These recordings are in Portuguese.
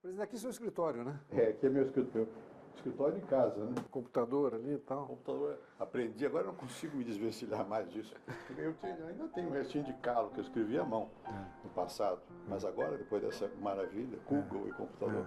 Presidente, aqui é seu escritório, né? Aqui é meu escritório de casa, né? Computador ali e tal. Computador, aprendi, agora eu não consigo me desvencilhar mais disso. Ainda tenho um restinho de calo que eu escrevi à mão no passado, mas agora, depois dessa maravilha, Google e computador.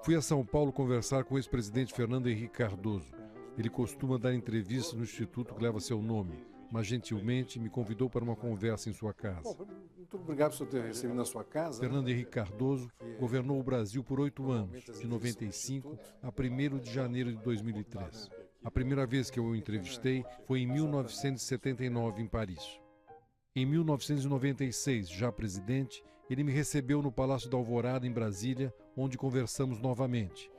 Fui a São Paulo conversar com o ex-presidente Fernando Henrique Cardoso. Ele costuma dar entrevistas no instituto que leva seu nome, mas gentilmente me convidou para uma conversa em sua casa. Bom, muito obrigado por ter recebido na sua casa. Fernando Henrique Cardoso governou o Brasil por 8 anos, de 95 a 1º de janeiro de 2003. A primeira vez que eu o entrevistei foi em 1979, em Paris. Em 1996, já presidente, ele me recebeu no Palácio da Alvorada, em Brasília, onde conversamos novamente.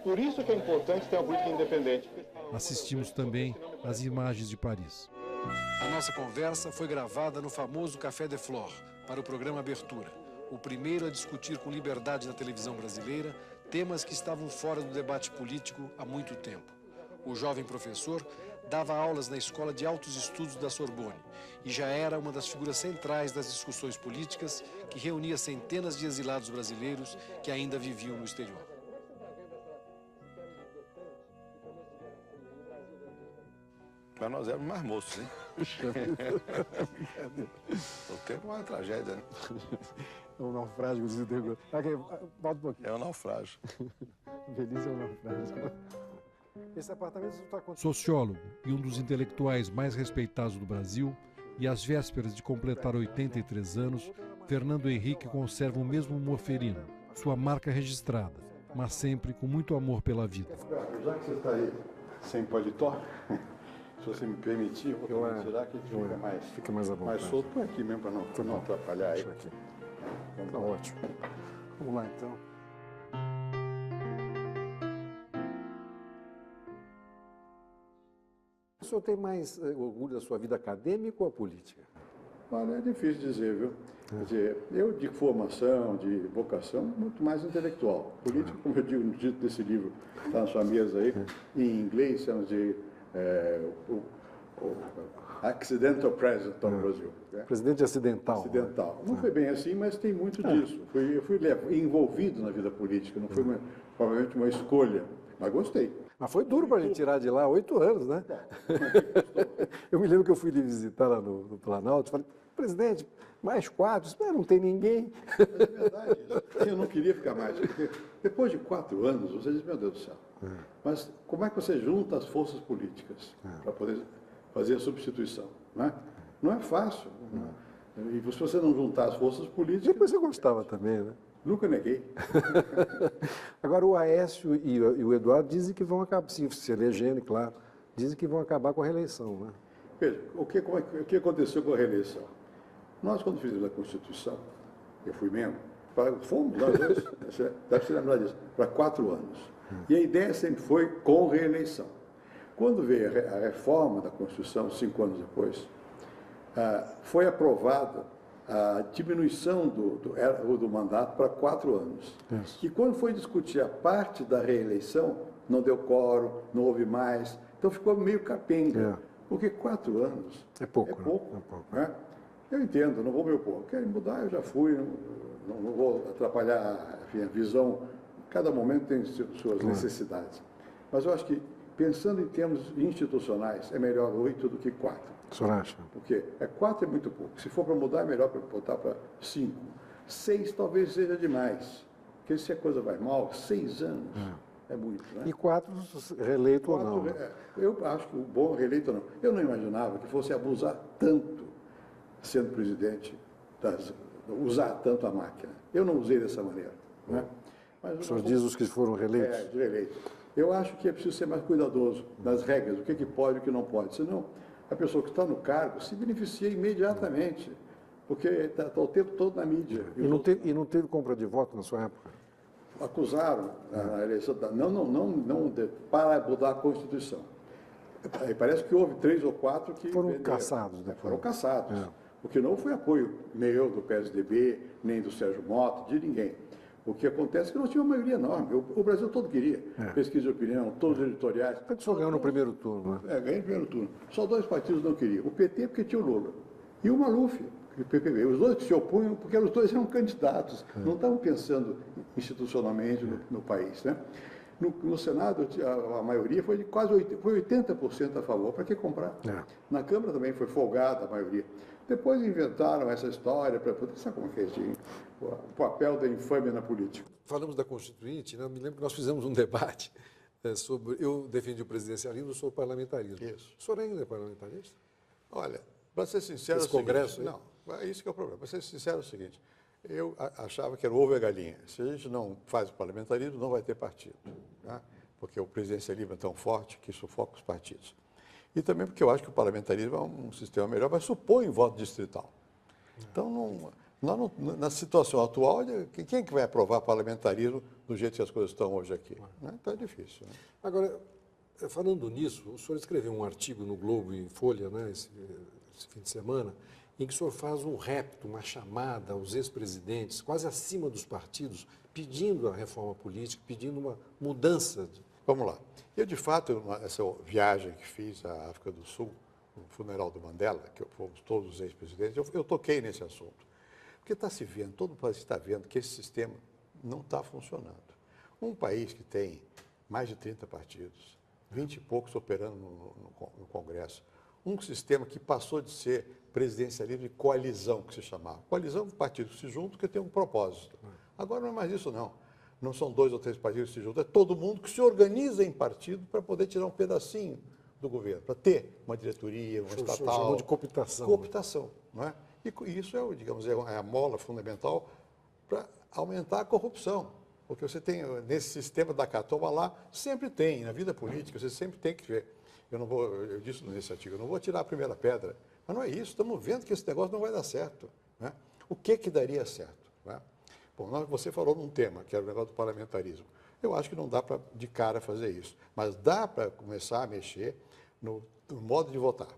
Por isso que é importante ter uma política independente. Assistimos também às imagens de Paris. A nossa conversa foi gravada no famoso Café de Flore, para o programa Abertura, o primeiro a discutir com liberdade na televisão brasileira temas que estavam fora do debate político há muito tempo. O jovem professor dava aulas na Escola de Altos Estudos da Sorbonne e já era uma das figuras centrais das discussões políticas que reunia centenas de exilados brasileiros que ainda viviam no exterior. Mas nós éramos mais moços, hein? O tempo é uma tragédia, né? É um naufrágio desintegrou. Volta um pouquinho. É um naufrágio. Velhice é um naufrágio. Esse apartamento está acontecendo. Sociólogo e um dos intelectuais mais respeitados do Brasil, e às vésperas de completar 83 anos, Fernando Henrique conserva o mesmo humor ferino, sua marca registrada, mas sempre com muito amor pela vida. Já que você está aí sem paletó, se você me permitir, eu vou tirar que fica mais à vontade. Mais solto por aqui mesmo, para não atrapalhar aí. Aqui. Tá ótimo. Vamos lá, então. O senhor tem mais orgulho da sua vida acadêmica ou a política? Olha, é difícil dizer, viu? Quer dizer, eu de formação, de vocação, muito mais intelectual. Político, como eu digo no título desse livro, está na sua mesa aí, em inglês chama de Accidental President no Brasil. Né? Presidente acidental. Acidental. Não foi bem assim, mas tem muito disso. Eu fui envolvido na vida política, não foi provavelmente uma escolha, mas gostei. Mas foi duro para a gente tirar de lá 8 anos, né? Eu me lembro que eu fui lhe visitar lá no Planalto e falei, presidente, mais 4, não tem ninguém. É verdade isso. Eu não queria ficar mais, porque depois de 4 anos, você diz, meu Deus do céu, mas como é que você junta as forças políticas para poder fazer a substituição? Não é fácil. E se você não juntar as forças políticas... Depois você gostava também, né? Nunca neguei. Agora, o Aécio e o Eduardo dizem que vão acabar, se elegendo, claro, dizem que vão acabar com a reeleição, né? Veja, o que aconteceu com a reeleição? Nós, quando fizemos a Constituição, eu fui membro, fomos nós dois, deve se lembrar disso, para 4 anos. E a ideia sempre foi com reeleição. Quando veio a reforma da Constituição, 5 anos depois, foi aprovada a diminuição do mandato para 4 anos. Isso. E quando foi discutir a parte da reeleição, não deu quórum, não houve mais, então ficou meio capenga, porque 4 anos é pouco. É pouco, né? Eu entendo, não vou me opor. Querem mudar, eu já fui, não vou atrapalhar a visão. Cada momento tem suas necessidades. Mas eu acho que, pensando em termos institucionais, é melhor 8 do que 4. O senhor acha? Porque 4 é muito pouco. Se for para mudar, é melhor botar para 5. 6 talvez seja demais. Porque se a coisa vai mal, 6 anos é muito. Né? E 4 reeleito ou não? Eu acho que o bom reeleito não. Eu não imaginava que fosse abusar tanto, sendo presidente, usar tanto a máquina. Eu não usei dessa maneira. Né? Mas o senhor diz os que foram reeleitos? Reeleitos. Eu acho que é preciso ser mais cuidadoso nas regras, o que pode e o que não pode. Senão, a pessoa que está no cargo se beneficia imediatamente, porque está o tempo todo na mídia. E não teve compra de voto na sua época? Acusaram na eleição, para mudar a Constituição. Parece que houve 3 ou 4 que foram caçados. Foram caçados, porque não foi apoio meu, do PSDB, nem do Sérgio Mota, de ninguém. O que acontece é que nós tínhamos uma maioria enorme. O Brasil todo queria. Pesquisa de opinião, todos os editoriais. O senhor ganhou no primeiro turno, né? Ganhei no primeiro turno. Só 2 partidos não queriam. O PT, porque tinha o Lula. E o Maluf. e o PPB. Os dois que se opunham, porque os dois eram candidatos, não estavam pensando institucionalmente no país, né? No Senado, a maioria foi de quase 80% a favor. Para que comprar? Na Câmara também foi folgada a maioria. Depois inventaram essa história para poder... Sabe como é que é o papel da infâmia na política? Falamos da Constituinte, né? Eu me lembro que nós fizemos um debate sobre... Eu defendi o presidencialismo, eu sou parlamentarismo. Isso. O senhor ainda é parlamentarista? Olha, para ser sincero... Esse Congresso aí? Não, é isso que é o problema. Para ser sincero é o seguinte, eu achava que era o ovo e a galinha. Se a gente não faz o parlamentarismo, não vai ter partido. Tá? Porque o presidencialismo é tão forte que sufoca os partidos. E também porque eu acho que o parlamentarismo é um sistema melhor, mas supõe voto distrital. Então, na situação atual, quem é que vai aprovar parlamentarismo do jeito que as coisas estão hoje aqui? Então é difícil. Né? Agora, falando nisso, o senhor escreveu um artigo no Globo e Folha, né, esse fim de semana, em que o senhor faz um repto, uma chamada aos ex-presidentes, quase acima dos partidos, pedindo a reforma política, pedindo uma mudança. Vamos lá. Eu, de fato, essa viagem que fiz à África do Sul, no funeral do Mandela, que fomos todos os ex-presidentes, eu toquei nesse assunto. Porque está se vendo, todo o país está vendo que esse sistema não está funcionando. Um país que tem mais de 30 partidos, 20 e poucos operando no Congresso, um sistema que passou de ser presidencialismo de coalizão, que se chamava. Coalizão, partidos que se juntam que tem um propósito. Agora não é mais isso, não. Não são 2 ou 3 partidos que se juntam, é todo mundo que se organiza em partido para poder tirar um pedacinho do governo, para ter uma diretoria, uma estatal. Chamou de cooptação. Cooptação, não é? E isso é, digamos, é a mola fundamental para aumentar a corrupção. Porque você tem, nesse sistema da catoma lá, sempre tem, na vida política, você sempre tem que ver. Eu disse nesse artigo, eu não vou tirar a primeira pedra. Mas não é isso, estamos vendo que esse negócio não vai dar certo. Né? O que daria certo? Né? Bom, você falou num tema, que era o negócio do parlamentarismo. Eu acho que não dá para, de cara, fazer isso. Mas dá para começar a mexer no modo de votar.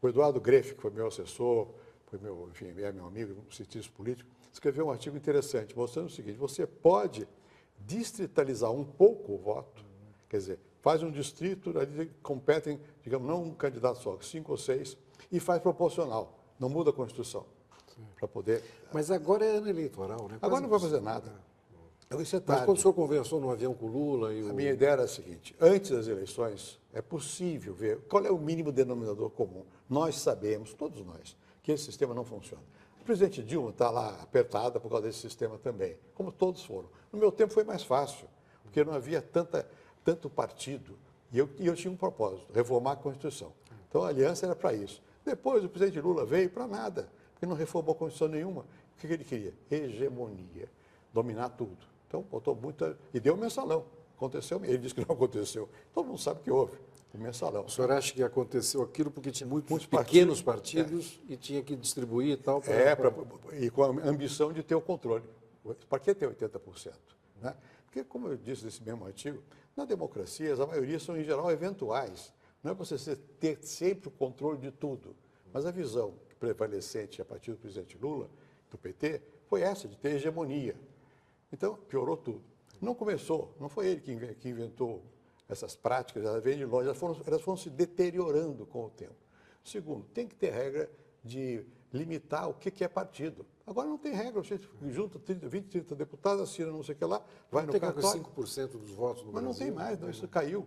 O Eduardo Greff, que foi meu assessor, é meu amigo, um cientista político, escreveu um artigo interessante, mostrando o seguinte, você pode distritalizar um pouco o voto, quer dizer, faz um distrito, ali competem, digamos, não um candidato só, 5 ou 6, e faz proporcional, não muda a Constituição, para poder... Mas agora é ano eleitoral, né? Agora não vai fazer nada. Isso é tarde. Mas quando o senhor conversou no avião com o Lula... A minha ideia era a seguinte, antes das eleições, é possível ver qual é o mínimo denominador comum. Nós sabemos, todos nós, que esse sistema não funciona. O presidente Dilma está lá apertada por causa desse sistema também, como todos foram. No meu tempo foi mais fácil, porque não havia tanto partido, e eu tinha um propósito, reformar a Constituição. Então a aliança era para isso. Depois o presidente Lula veio para nada, porque não reformou a Constituição nenhuma. O que ele queria? Hegemonia, dominar tudo. Então botou muita... E deu um mensalão. Aconteceu, ele disse que não aconteceu. Todo mundo sabe que houve. O mensalão. O senhor acha que aconteceu aquilo porque tinha muitos pequenos partidos e tinha que distribuir e tal? E com a ambição de ter o controle. Para que ter 80%? Né? Porque, como eu disse nesse mesmo artigo, na democracia, a maioria são, em geral, eventuais. Não é você ter sempre o controle de tudo. Mas a visão prevalecente a partir do presidente Lula, do PT, foi essa, de ter hegemonia. Então, piorou tudo. Não começou, não foi ele que inventou essas práticas, elas vêm de longe, elas foram se deteriorando com o tempo. Segundo, tem que ter regra de limitar o que é partido. Agora não tem regra, você junta 20, 30 deputados, assina não sei o que lá, vai no cartório. Tem 5% dos votos no Brasil. Mas não tem mais, não, isso caiu.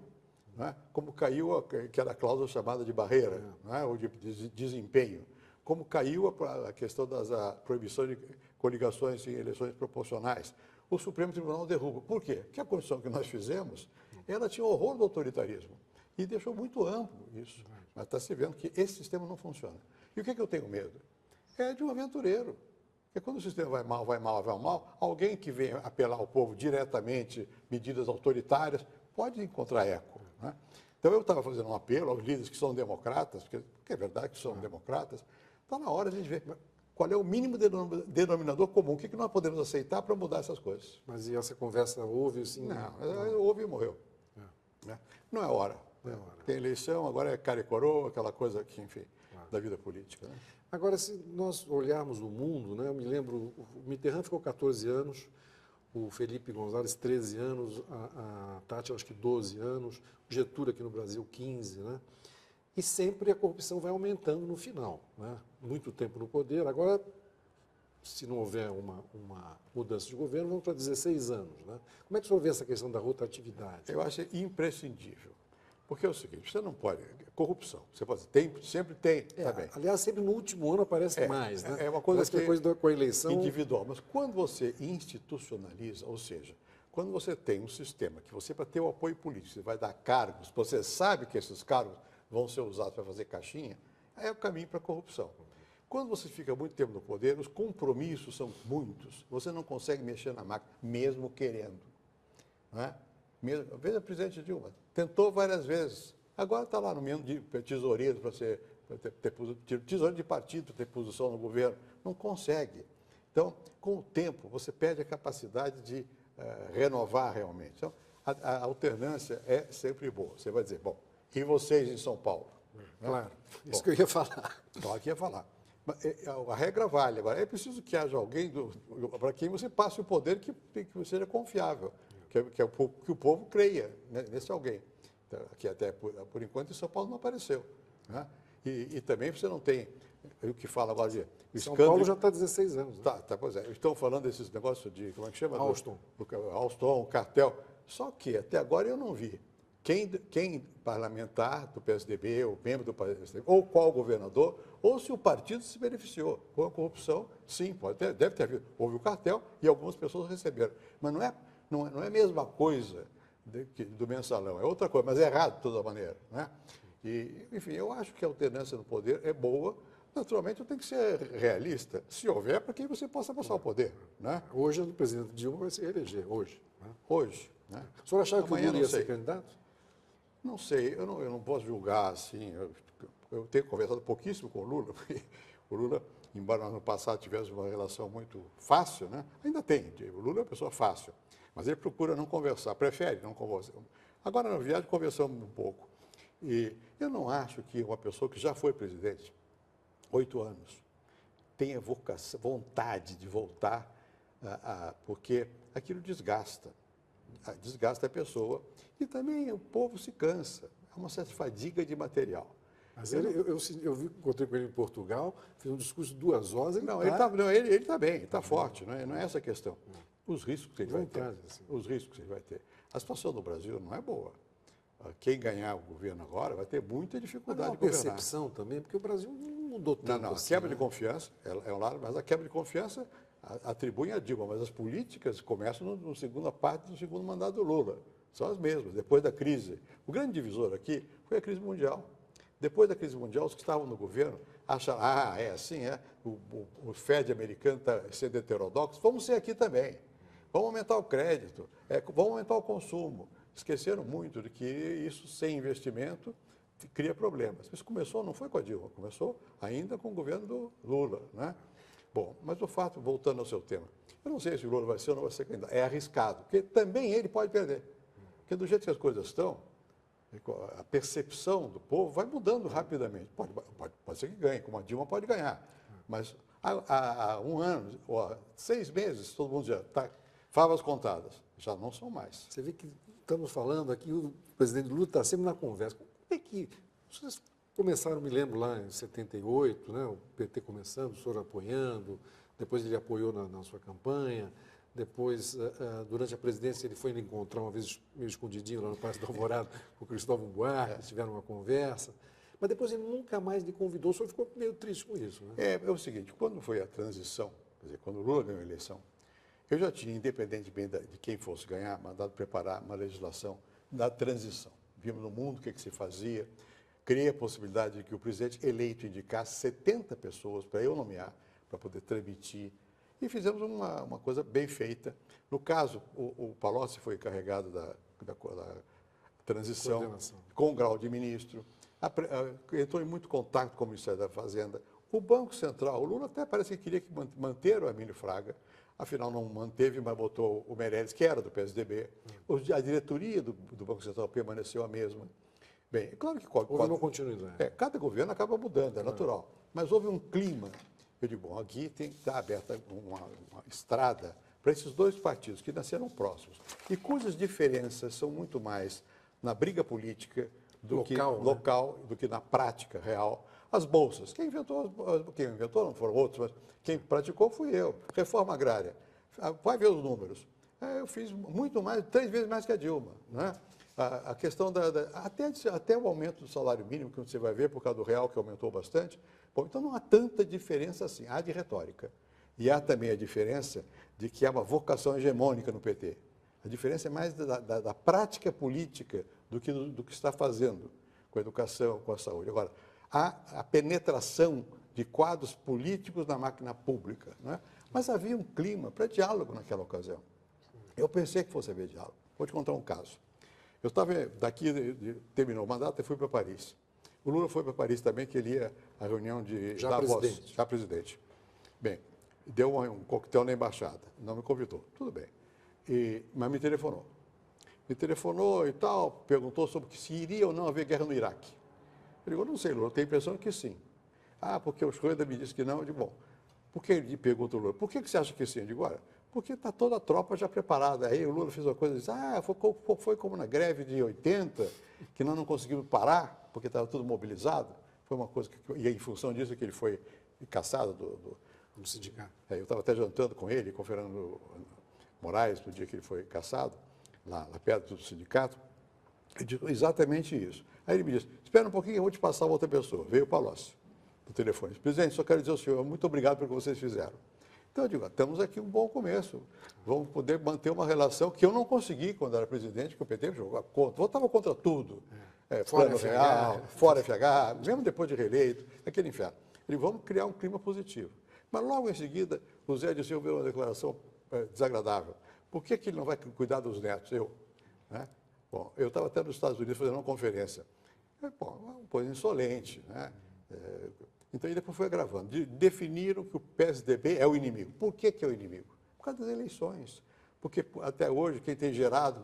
Não é? Como caiu aquela cláusula chamada de barreira, não é? Ou de desempenho. Como caiu a questão da proibição de coligações em eleições proporcionais. O Supremo Tribunal derruba. Por quê? Porque a Constituição que nós fizemos, ela tinha horror do autoritarismo. E deixou muito amplo isso. Mas está se vendo que esse sistema não funciona. E o que eu tenho medo? É de um aventureiro. Porque quando o sistema vai mal, alguém que vem apelar ao povo diretamente, medidas autoritárias, pode encontrar eco. Né? Então eu estava fazendo um apelo aos líderes que são democratas, porque é verdade que são democratas, está na hora de a gente ver qual é o mínimo denominador comum, o que nós podemos aceitar para mudar essas coisas. Mas e essa conversa houve assim? Não, houve e morreu. Né? Não é hora. Tem eleição, agora é cara e coroa, aquela coisa que, enfim, da vida política. Né? Agora, se nós olharmos o mundo, né, eu me lembro, o Mitterrand ficou 14 anos, o Felipe González 13 anos, a Tati acho que 12 anos, o Getúlio aqui no Brasil 15, né? E sempre a corrupção vai aumentando no final, né? Muito tempo no poder. Agora, se não houver uma mudança de governo, vamos para 16 anos, né? Como é que o senhor vê essa questão da rotatividade? Eu acho imprescindível. Porque é o seguinte, você não pode... Corrupção, você pode dizer, sempre tem, tá bem. Aliás, sempre no último ano aparece mais, né? É uma coisa que depois com a eleição... individual. Mas quando você institucionaliza, ou seja, quando você tem um sistema que você, para ter o apoio político, você vai dar cargos, você sabe que esses cargos vão ser usados para fazer caixinha, aí é o caminho para a corrupção. Quando você fica muito tempo no poder, os compromissos são muitos, você não consegue mexer na máquina, mesmo querendo. Não é? Veja o presidente Dilma, tentou várias vezes, agora está lá no meio de tesoureiro para ter tesoureiro de partido, para ter posição no governo, não consegue. Então, com o tempo, você perde a capacidade de renovar realmente. Então, a alternância é sempre boa. Você vai dizer, bom, e vocês em São Paulo? Claro, isso que eu ia falar. Claro que ia falar. A regra vale. Agora, é preciso que haja alguém para quem você passe o poder que seja confiável, que o povo creia nesse alguém. Então, que até por enquanto em São Paulo não apareceu. Né? E também você não tem o que fala agora de... São Paulo já está há 16 anos. Né? Tá, pois é. Estão falando desses negócios de, como é que chama? Alstom. Alstom, cartel. Só que até agora eu não vi quem parlamentar do PSDB, ou membro do PSDB, ou qual governador, ou se o partido se beneficiou. Com a corrupção, sim, deve ter havido. Houve o cartel e algumas pessoas receberam. Mas não é a mesma coisa do mensalão, é outra coisa, mas é errado de toda maneira. Né? E, enfim, eu acho que a alternância no poder é boa. Naturalmente, tem que ser realista. Se houver, para que você possa passar o poder. Né? Hoje, o presidente Dilma vai se reeleger, hoje. Né? Hoje. Né? O senhor achava que o Lula ia ser candidato? Não sei, eu não posso julgar assim. Eu tenho conversado pouquíssimo com o Lula, porque o Lula, embora no passado tivesse uma relação muito fácil, né? Ainda tem. O Lula é uma pessoa fácil, mas ele procura não conversar, prefere não conversar. Agora, na viagem, conversamos um pouco. E eu não acho que uma pessoa que já foi presidente, 8 anos, tenha vontade de voltar, porque aquilo desgasta a pessoa e também o povo se cansa, há uma certa fadiga de material. Mas encontrei com ele em Portugal, fez um discurso de 2 horas. Ele está bem, está forte, não é essa a questão. Os riscos que ele vai ter. Os riscos que ele vai ter. A situação do Brasil não é boa. Quem ganhar o governo agora vai ter muita dificuldade de governar. Percepção também, porque o Brasil não mudou tanto. Não, assim, a quebra de confiança é um lado, mas a quebra de confiança atribui a Dilma, mas as políticas começam na segunda parte do segundo mandato do Lula. São as mesmas, depois da crise. O grande divisor aqui foi a crise mundial. Depois da crise mundial, os que estavam no governo acharam, é assim, o Fed americano está sendo heterodoxo, vamos ser aqui também. Vamos aumentar o crédito, vamos aumentar o consumo. Esqueceram muito de que isso, sem investimento, cria problemas. Isso começou, não foi com a Dilma, começou ainda com o governo do Lula. Né? Bom, mas o fato, voltando ao seu tema, eu não sei se o Lula vai ser ou não vai ser candidato. É arriscado, porque também ele pode perder. Porque do jeito que as coisas estão, a percepção do povo vai mudando rapidamente. Pode ser que ganhe, como a Dilma pode ganhar. Mas há 1 ano, ou há 6 meses, todo mundo já está favas contadas. Já não são mais. Você vê que estamos falando aqui, o presidente Lula está sempre na conversa. Como é que vocês começaram, me lembro, lá em 78, né, o PT começando, o senhor apoiando, depois ele apoiou na sua campanha, depois, durante a presidência, ele foi me encontrar uma vez meio escondidinho lá no Palácio do Alvorada com o Cristóvão Buarque, tiveram uma conversa, mas depois ele nunca mais lhe convidou, o senhor ficou meio triste com isso, né? É o seguinte, quando foi a transição, quer dizer, quando o Lula ganhou a eleição, eu já tinha, independentemente de quem fosse ganhar, mandado preparar uma legislação da transição. Vimos no mundo o que se fazia, criei a possibilidade de que o presidente eleito indicasse 70 pessoas para eu nomear, para poder transmitir, e fizemos uma coisa bem feita. No caso, o Palocci foi encarregado da transição, com o grau de ministro, entrou em muito contato com o Ministério da Fazenda. O Banco Central, o Lula até parece que queria manter o Hermínio Fraga, afinal não manteve, mas botou o Meirelles, que era do PSDB. A diretoria do Banco Central permaneceu a mesma. Bem, é claro que houve uma continuidade. Cada governo acaba mudando, é natural. Mas houve um clima. Eu digo, bom, aqui tem que estar aberta uma estrada para esses 2 partidos que nasceram próximos e cujas diferenças são muito mais na briga política local do que na prática real. As bolsas. Quem inventou não foram outros, mas quem praticou fui eu. Reforma agrária. Vai ver os números. Eu fiz muito mais, 3 vezes mais que a Dilma. Né? A questão até o aumento do salário mínimo, que você vai ver por causa do real, que aumentou bastante. Bom, então não há tanta diferença assim. Há de retórica. E há também a diferença de que há uma vocação hegemônica no PT. A diferença é mais da prática política do que está fazendo com a educação, com a saúde. Agora, há a penetração de quadros políticos na máquina pública. Né? Mas havia um clima para diálogo naquela ocasião. Eu pensei que fosse haver diálogo. Vou te contar um caso. Eu estava terminou o mandato e fui para Paris. O Lula foi para Paris também, que ele ia à reunião de Davos, já presidente. Bem, deu um coquetel na embaixada, não me convidou, tudo bem. Mas me telefonou. Me telefonou e tal, perguntou sobre se iria ou não haver guerra no Iraque. Ele falou, não sei, Lula, eu tenho a impressão que sim. Porque o Schroeder me disse que não. Eu digo, bom, por que ele perguntou, Lula, por que você acha que sim? Eu digo, olha, porque está toda a tropa já preparada. Aí o Lula fez uma coisa e disse, foi como na greve de 80, que nós não conseguimos parar, porque estava tudo mobilizado. Foi uma coisa e em função disso que ele foi caçado do sindicato. Eu estava até jantando com ele, com o Fernando Moraes, no dia que ele foi caçado, lá perto do sindicato. Eu digo exatamente isso. Aí ele me disse, espera um pouquinho, eu vou te passar outra pessoa. Veio o Palocci, do telefone. Presidente, só quero dizer ao senhor, muito obrigado pelo que vocês fizeram. Então, eu digo, temos aqui um bom começo. Vamos poder manter uma relação que eu não consegui quando era presidente, que o PT jogou contra. Votava contra tudo. Plano real, fora FH, mesmo depois de reeleito, aquele inferno. Ele vamos criar um clima positivo. Mas logo em seguida, o Zé disse, eu vi uma declaração desagradável. Por que ele não vai cuidar dos netos? Né? Bom, eu estava até nos Estados Unidos fazendo uma conferência. Uma coisa insolente, né? Então, ele depois foi agravando. Definiram que o PSDB é o inimigo. Por que é o inimigo? Por causa das eleições. Porque, até hoje, quem tem gerado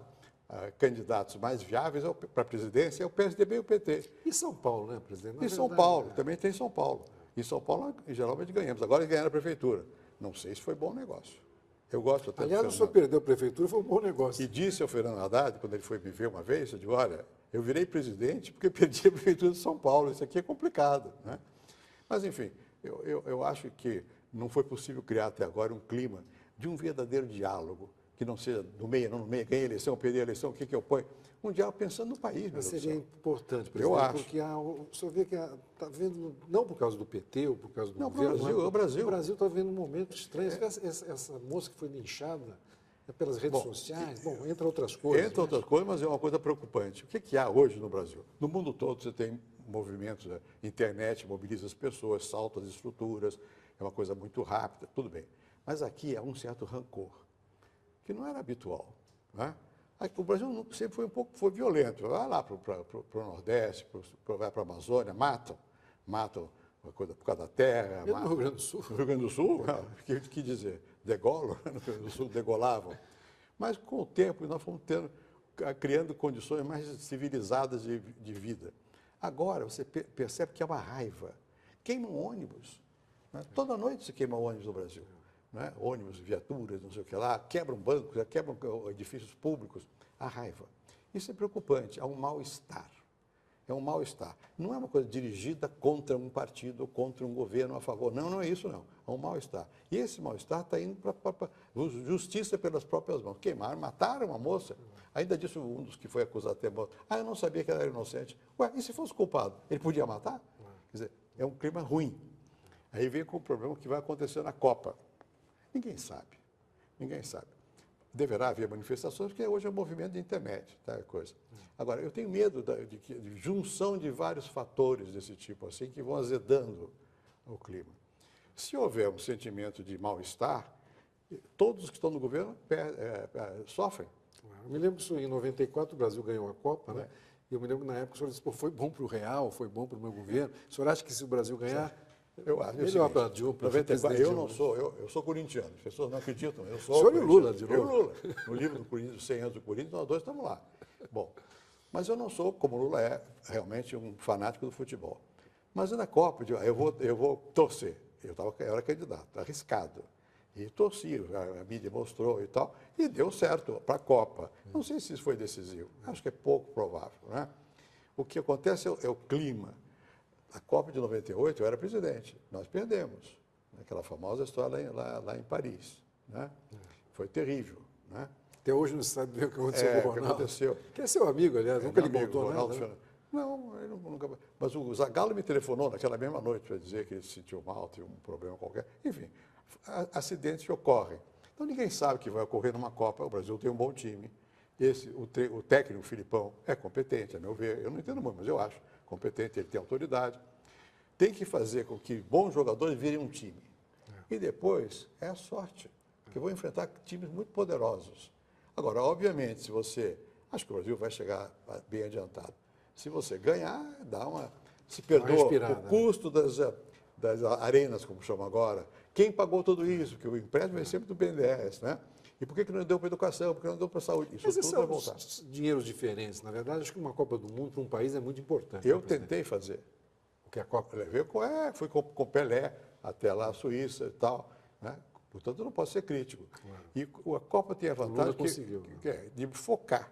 candidatos mais viáveis para a presidência é o PSDB e o PT. E São Paulo, né, presidente? E São Paulo, também tem São Paulo. E São Paulo, geralmente, ganhamos. Agora, ganharam a prefeitura. Não sei se foi bom negócio. Eu gosto até Aliás, o senhor perdeu a prefeitura, foi um bom negócio. E disse ao Fernando Haddad, quando ele foi me ver uma vez, eu digo, olha, eu virei presidente porque perdi a prefeitura de São Paulo. Isso aqui é complicado, né? Mas, enfim, eu acho que não foi possível criar até agora um clima de um verdadeiro diálogo, que não seja no meio, não no meio, ganhei a eleição, perdi a eleição, o que eu ponho? Um diálogo pensando no país. Mas seria importante, presidente, eu acho. porque o senhor vê que está vendo, não por causa do PT ou por causa do não, governo, o Brasil. O Brasil está vivendo um momento estranho. Essa moça que foi linchada pelas redes sociais, entre outras coisas. Entre outras coisas, mas é uma coisa preocupante. O que há hoje no Brasil? No mundo todo você tem movimentos, internet mobiliza as pessoas, salta as estruturas, é uma coisa muito rápida, tudo bem. Mas aqui há um certo rancor, que não era habitual. Né? O Brasil sempre foi violento. Vai lá para o Nordeste, vai para a Amazônia, matam uma coisa por causa da terra. No Rio Grande do Sul. No Rio Grande do Sul, que dizer, degolam, no Rio Grande do Sul degolavam. Mas com o tempo nós fomos criando condições mais civilizadas de vida. Agora você percebe que é uma raiva. Queimam ônibus. Né? Toda noite se queima ônibus no Brasil. Né? Ônibus, viaturas, não sei o que lá, quebram bancos, quebram edifícios públicos. A raiva. Isso é preocupante, há um mal-estar. É um mal-estar. Não é uma coisa dirigida contra um partido ou contra um governo a favor. Não, não é isso, não. Há um mal-estar. E esse mal-estar está indo para justiça pelas próprias mãos. Queimaram, mataram uma moça. Ainda disse um dos que foi acusado de ter morto. Eu não sabia que ela era inocente. Ué, e se fosse culpado? Ele podia matar? Quer dizer, é um clima ruim. Aí vem com o problema que vai acontecer na Copa. Ninguém sabe. Ninguém sabe. Deverá haver manifestações, porque hoje é um movimento de internet, tá, coisa. Agora, eu tenho medo de junção de vários fatores desse tipo, assim, que vão azedando o clima. Se houver um sentimento de mal-estar, todos que estão no governo sofrem. Eu me lembro que em 94 o Brasil ganhou a Copa, né? E eu me lembro que na época o senhor disse, foi bom para o real, foi bom para o meu governo. O senhor acha que se o Brasil ganhar, eu acho melhor para a Dilma, para o presidente? Eu não sou, eu sou corintiano, as pessoas não acreditam. Eu sou o senhor e o Lula, de novo. Eu e o Lula. No livro do Corinthians, 100 anos do Corinthians, nós dois estamos lá. Bom, mas eu não sou, como o Lula é, realmente um fanático do futebol. Mas na Copa, eu vou torcer. Eu era candidato, arriscado. E torci, a mídia mostrou e tal, e deu certo para a Copa. Não sei se isso foi decisivo, acho que é pouco provável. Né? O que acontece é o clima. A Copa de 98 eu era presidente, nós perdemos. Aquela famosa história lá em Paris. Né? Foi terrível. Né? Até hoje não se sabe bem o que aconteceu com o Ronaldo. O que aconteceu. Que é seu amigo, aliás, nunca lhe contou Ronaldo nada. Né? Não, ele nunca. Mas o Zagallo me telefonou naquela mesma noite para dizer que ele se sentiu mal, tinha um problema qualquer. Enfim, acidentes que ocorrem. Então ninguém sabe o que vai ocorrer numa Copa. O Brasil tem um bom time. O técnico, o Filipão, é competente, a meu ver. Eu não entendo muito, mas eu acho competente, ele tem autoridade. Tem que fazer com que bons jogadores virem um time. E depois é a sorte, que vão enfrentar times muito poderosos. Agora, obviamente, se você... Acho que o Brasil vai chegar bem adiantado. Se você ganhar, se perdoa o custo das arenas, como chamam agora. Quem pagou tudo isso? Porque o empréstimo vem sempre do BNDES, né? E por que não deu para a educação? Por que não deu para a saúde? Isso tudo vai voltar. Dinheiros diferentes. Na verdade, acho que uma Copa do Mundo para um país é muito importante. Eu tentei fazer. O que a Copa... Fui com Pelé até lá a Suíça e tal. Né? Portanto, eu não posso ser crítico. E a Copa tem a vantagem de focar,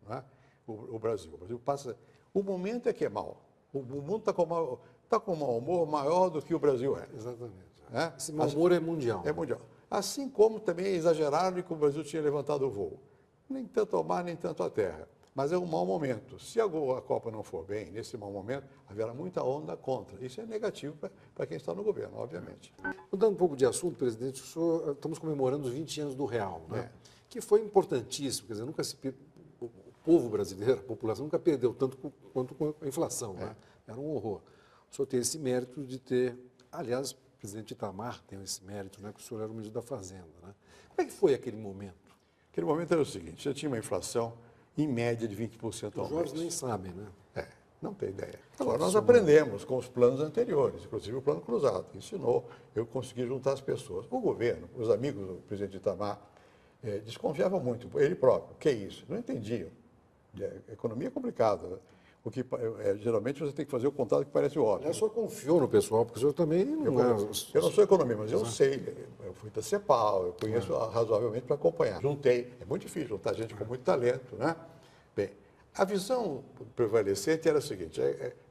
né? o Brasil. O Brasil passa... O momento é que é mau. O mundo está com um mau humor maior do que o Brasil é. Exatamente. Né? Esse mau humor é mundial. É mundial. Assim como também exageraram que o Brasil tinha levantado o voo. Nem tanto ao mar, nem tanto à terra. Mas é um mau momento. Se a Copa não for bem, nesse mau momento, haverá muita onda contra. Isso é negativo para quem está no governo, obviamente. Mudando um pouco de assunto, presidente, estamos comemorando os 20 anos do real, né? Que foi importantíssimo. Quer dizer, o povo brasileiro, a população, nunca perdeu tanto quanto com a inflação. Né? Era um horror. O senhor tem esse mérito de ter... Aliás, o presidente Itamar tem esse mérito, né? Que o senhor era o ministro da Fazenda. Né? Como é que foi aquele momento? Aquele momento era o seguinte, já tinha uma inflação em média de 20% ao mês. Os jovens nem sabem, né? Não tem ideia. Agora, nós aprendemos com os planos anteriores, inclusive o plano cruzado, que ensinou, eu consegui juntar as pessoas. O governo, os amigos do presidente Itamar, desconfiavam muito, ele próprio. O que é isso? Não entendiam. A economia é complicada. Geralmente você tem que fazer o contado que parece óbvio. O senhor confiou no pessoal, porque o senhor também não eu não sou economista, mas eu sei. Eu fui da CEPAL, eu conheço razoavelmente para acompanhar. Juntei. É muito difícil juntar gente com muito talento, né? Bem, a visão prevalecente era a seguinte,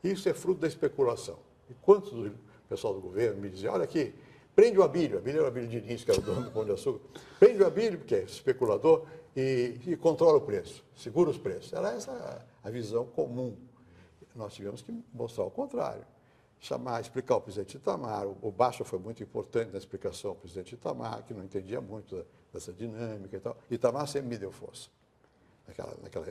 isso é fruto da especulação. E quantos do pessoal do governo me diziam, olha aqui, prende o Abílio era o Abílio Diniz, que era o dono do Pão de Açúcar, prende o Abílio, porque é especulador, e controla o preço, segura os preços. Era essa a visão comum. Nós tivemos que mostrar o contrário. Explicar ao presidente Itamar, o Baixa foi muito importante na explicação ao presidente Itamar, que não entendia muito dessa dinâmica e tal. Itamar sempre me deu força. Naquela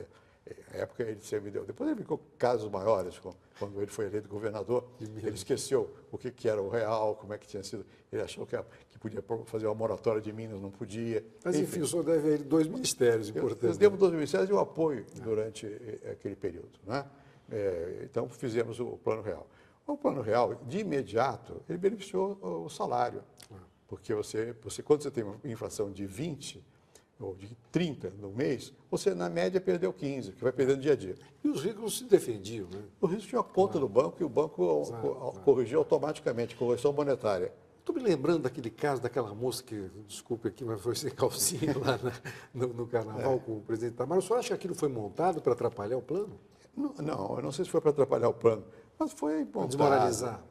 época ele sempre me deu. Depois ele ficou casos maiores, quando ele foi eleito governador, ele esqueceu o que era o real, como é que tinha sido. Ele achou que podia fazer uma moratória de Minas, não podia. Mas enfim, o senhor deve a 2 ministérios importantes. Nós demos 2 ministérios e o apoio durante aquele período. Né? Então fizemos o Plano Real. O Plano Real, de imediato, ele beneficiou o salário. Porque quando você tem uma inflação de 20%, ou de 30 no mês, você na média perdeu 15, que vai perdendo dia a dia. E os ricos se defendiam, né? O risco tinha uma conta no banco e o banco corrigiu automaticamente, correção monetária. Estou me lembrando daquele caso daquela moça que, desculpe aqui, mas foi sem calcinha lá no carnaval com o presidente Itamar. O senhor acha que aquilo foi montado para atrapalhar o plano? Não, eu não sei se foi para atrapalhar o plano, mas foi montado. Desmoralizar?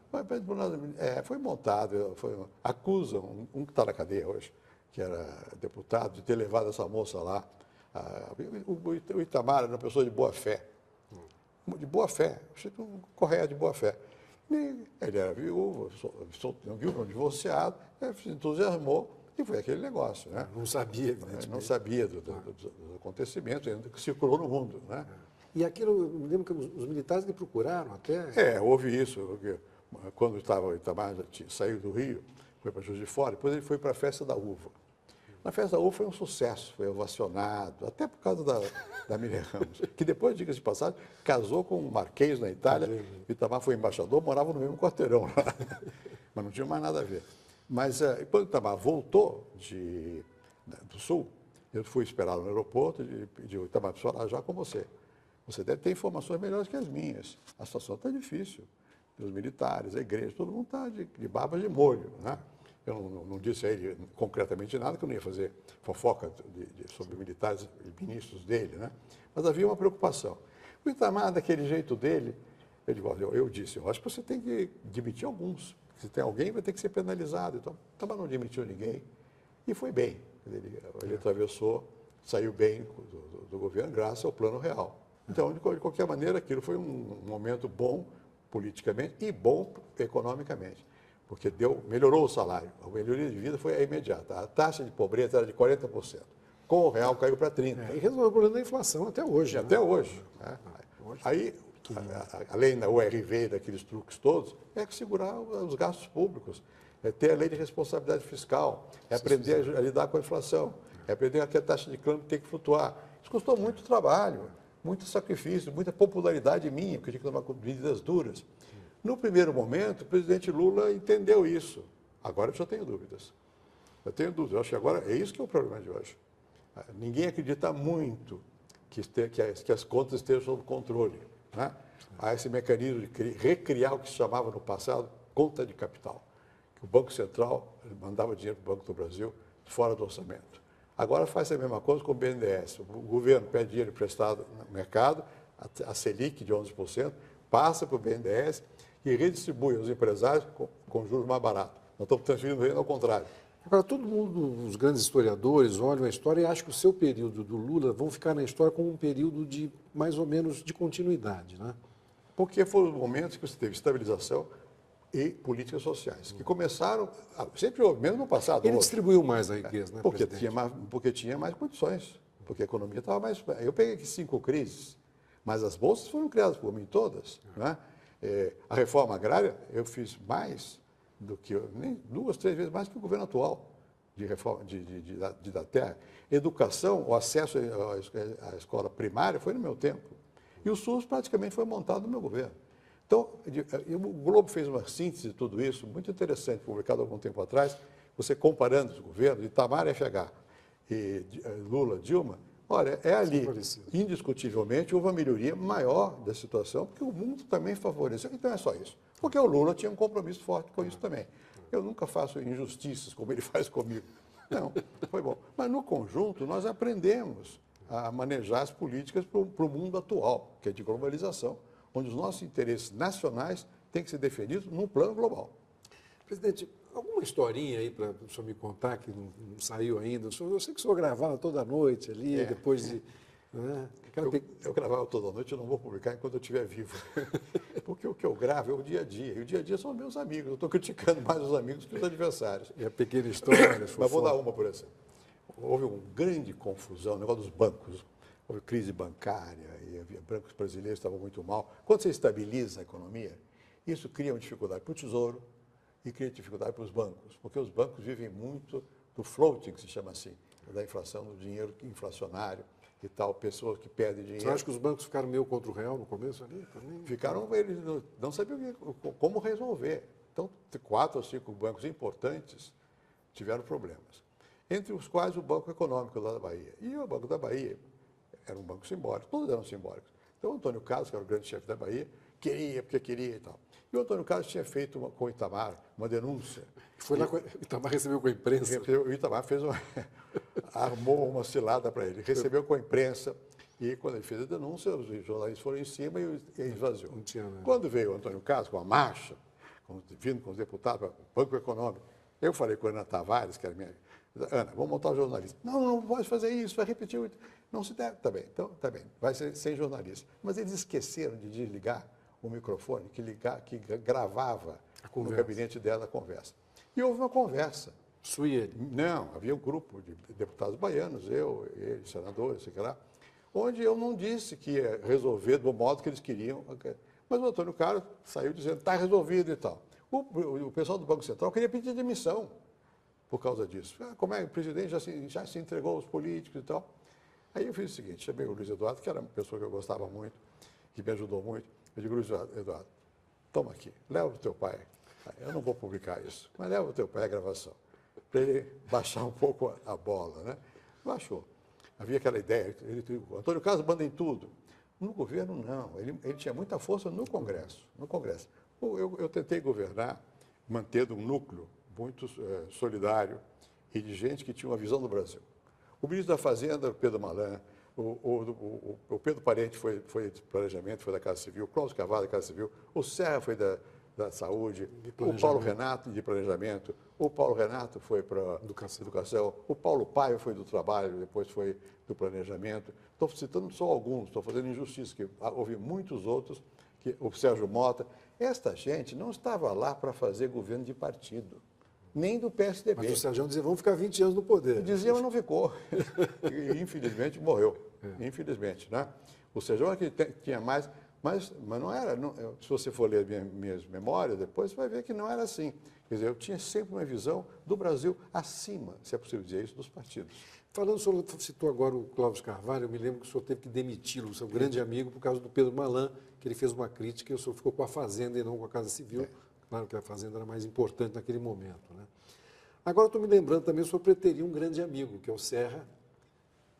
Foi montado. Acusam um que está na cadeia hoje, que era deputado, de ter levado essa moça lá. O Itamar era uma pessoa de boa fé. De boa fé, correto, de boa fé. Ele era viúvo, divorciado, se entusiasmou e foi aquele negócio. Né? Não sabia, evidentemente. Não sabia dos acontecimentos ainda que circulou no mundo. Né? E aquilo, eu me lembro que os militares lhe procuraram até... Houve isso. Porque quando o Itamar saiu do Rio, foi para Juiz de Fora, depois ele foi para a Festa da Uva. Na Festa da Uva foi um sucesso, foi ovacionado, até por causa da Miriam Ramos, que depois, diga-se de passagem, casou com um marquês na Itália, o Itamar foi embaixador, morava no mesmo quarteirão lá, mas não tinha mais nada a ver. Mas quando o Itamar voltou do Sul, eu fui esperá-lo no aeroporto e pedi, Itamar, preciso falar já com você. Você deve ter informações melhores que as minhas. A situação está difícil. Os militares, a igreja, todo mundo está de barbas de molho, né? Eu não disse a ele concretamente nada, que eu não ia fazer fofoca sobre militares e ministros dele, né? Mas havia uma preocupação. O Itamar, daquele jeito dele, eu disse, eu acho que você tem que demitir alguns. Se tem alguém, vai ter que ser penalizado. Então, o Itamar não demitiu ninguém e foi bem. Ele atravessou, saiu bem do governo graças ao Plano Real. Então, de qualquer maneira, aquilo foi um momento bom politicamente e bom economicamente, porque melhorou o salário. A melhoria de vida foi imediata. A taxa de pobreza era de 40%. Com o real caiu para 30%. E resolveu o problema da inflação até hoje. Até hoje. Né? Aí, além da URV e daqueles truques todos, é segurar os gastos públicos, é ter a lei de responsabilidade fiscal, é aprender a lidar com a inflação, é aprender que a taxa de câmbio tem que flutuar. Isso custou muito trabalho, muito sacrifício, muita popularidade minha, porque eu tinha que tomar medidas duras. No primeiro momento, o presidente Lula entendeu isso. Agora eu já tenho dúvidas. Eu tenho dúvidas. Eu acho que agora é isso que é o problema de hoje. Ninguém acredita muito que as contas estejam sob controle. Né? Há esse mecanismo de recriar o que se chamava no passado conta de capital, que o Banco Central mandava dinheiro para o Banco do Brasil fora do orçamento. Agora faz a mesma coisa com o BNDES. O governo pede dinheiro emprestado no mercado, a Selic de 11%, passa para o BNDES e redistribui aos empresários com juros mais baratos. Nós estamos transferindo renda ao contrário. Agora, todo mundo, os grandes historiadores, olham a história e acham que o seu período do Lula vão ficar na história como um período de, mais ou menos, de continuidade, né? Porque foram os momentos que você teve estabilização e políticas sociais, que começaram, sempre houve, mesmo no passado. Ele distribuiu mais a riqueza, né, porque tinha mais condições, porque a economia estava mais... Eu peguei aqui 5 crises, mas as bolsas foram criadas por mim todas. Né? A reforma agrária, eu fiz mais do que, nem 2, 3 vezes mais que o governo atual de reforma da terra. Educação, o acesso à escola primária foi no meu tempo. E o SUS praticamente foi montado no meu governo. Então, o Globo fez uma síntese de tudo isso, muito interessante, publicado há algum tempo atrás, você comparando os governos, Itamar, FH, e Lula, Dilma, olha, é ali, indiscutivelmente, houve uma melhoria maior da situação, porque o mundo também favoreceu. Então é só isso. Porque o Lula tinha um compromisso forte com isso também. Eu nunca faço injustiças como ele faz comigo. Não, foi bom. Mas no conjunto nós aprendemos a manejar as políticas para o mundo atual, que é de globalização, onde os nossos interesses nacionais têm que ser defendidos num plano global. Presidente, alguma historinha aí para o senhor me contar que não saiu ainda? Eu sei que o senhor gravava toda noite ali, depois de... Né? Eu gravava toda noite, eu não vou publicar enquanto eu estiver vivo. Porque o que eu gravo é o dia a dia. E o dia a dia são meus amigos. Eu estou criticando mais os amigos que os adversários. E a pequena história. Mas vou dar uma, por exemplo. Houve uma grande confusão, o negócio dos bancos. Houve crise bancária, e havia bancos brasileiros estavam muito mal. Quando você estabiliza a economia, isso cria uma dificuldade para o Tesouro e cria dificuldade para os bancos. Porque os bancos vivem muito do floating, que se chama assim, da inflação, do dinheiro inflacionário. E tal, pessoas que perdem dinheiro. Você acha que os bancos ficaram meio contra o real no começo ali? Também? Ficaram, eles não sabiam como resolver. Então, 4 ou 5 bancos importantes tiveram problemas. Entre os quais o Banco Econômico lá da Bahia. E o Banco da Bahia era um banco simbólico, todos eram simbólicos. Então, o Antônio Carlos, que era o grande chefe da Bahia, porque queria e tal. E o Antônio Carlos tinha feito com o Itamar uma denúncia. Foi lá, o Itamar recebeu com a imprensa. O Itamar armou uma cilada para ele. Recebeu com a imprensa e quando ele fez a denúncia, os jornalistas foram em cima e ele esvaziou. Não tinha nada. Quando veio o Antônio Carlos com a marcha, vindo com os deputados para o Banco Econômico, eu falei com a Ana Tavares, que era minha... Ana, vamos montar o jornalista. Não pode fazer isso, vai repetir. Não se deve. Tá bem, então tá bem, vai ser sem jornalista. Mas eles esqueceram de desligar o microfone que gravava no gabinete dela a conversa. E houve uma conversa. Sua e ele? Não, havia um grupo de deputados baianos, eu, ele, senadores, sei lá, onde eu não disse que ia resolver do modo que eles queriam. Mas o Antônio Carlos saiu dizendo, está resolvido e tal. O pessoal do Banco Central queria pedir demissão por causa disso. Como é que o presidente já se entregou aos políticos e tal. Aí eu fiz o seguinte, chamei o Luiz Eduardo, que era uma pessoa que eu gostava muito, que me ajudou muito. Eu digo, Luiz Eduardo, toma aqui, leva o teu pai. Eu não vou publicar isso, mas leva o teu pai a gravação, para ele baixar um pouco a bola, né? Baixou. Havia aquela ideia, o Antônio Carlos manda em tudo. No governo, não. Ele tinha muita força no Congresso. Eu tentei governar, mantendo um núcleo muito solidário e de gente que tinha uma visão do Brasil. O ministro da Fazenda, Pedro Malan, O Pedro Parente foi de planejamento, foi da Casa Civil, o Cláudio Carvalho da Casa Civil, o Serra foi da Saúde, o Paulo Renato de planejamento, o Paulo Renato foi para educação, o Paulo Paiva foi do trabalho, depois foi do planejamento. Estou citando só alguns, estou fazendo injustiça, que houve muitos outros, o Sérgio Mota. Esta gente não estava lá para fazer governo de partido, nem do PSDB. Mas o Sérgio dizia, vamos ficar 20 anos no poder. Dizia, mas não ficou. E, infelizmente, morreu. Infelizmente, né? O Sérgio é que tinha mais, mas não era. Se você for ler minhas memórias, depois você vai ver que não era assim. Quer dizer, eu tinha sempre uma visão do Brasil acima, se é possível dizer isso, dos partidos. Falando, o senhor citou agora o Cláudio Carvalho, eu me lembro que o senhor teve que demiti-lo, o seu grande amigo, por causa do Pedro Malan, que ele fez uma crítica e o senhor ficou com a Fazenda e não com a Casa Civil. Claro que a Fazenda era mais importante naquele momento, né? Agora, estou me lembrando também, o senhor preteria um grande amigo, que é o Serra,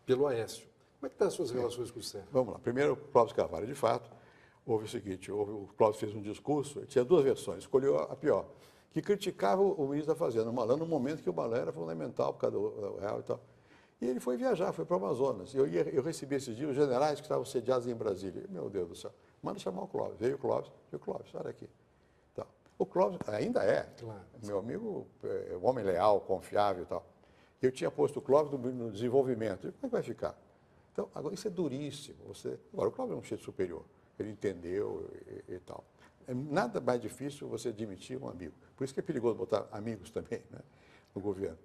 pelo Aécio. Como é que estão as suas relações com o Serra? Vamos lá. Primeiro, o Cláudio Carvalho, de fato, houve o seguinte, o Cláudio fez um discurso, tinha duas versões, escolheu a pior, que criticava o ministro da Fazenda, o Malan, no momento que o Malan era fundamental por causa do real e tal. E ele foi viajar, foi para o Amazonas. Eu recebi esses dias os generais que estavam sediados em Brasília. Meu Deus do céu, manda chamar o Clóvis. Veio o Clóvis, olha aqui. Então, o Clóvis ainda é, claro, meu amigo, um homem leal, confiável e tal. Eu tinha posto o Clóvis no desenvolvimento. Como é que vai ficar? Então, agora isso é duríssimo. Agora, o Clóvis é um chefe superior. Ele entendeu e tal. É nada mais difícil você admitir um amigo. Por isso que é perigoso botar amigos também, né, no governo.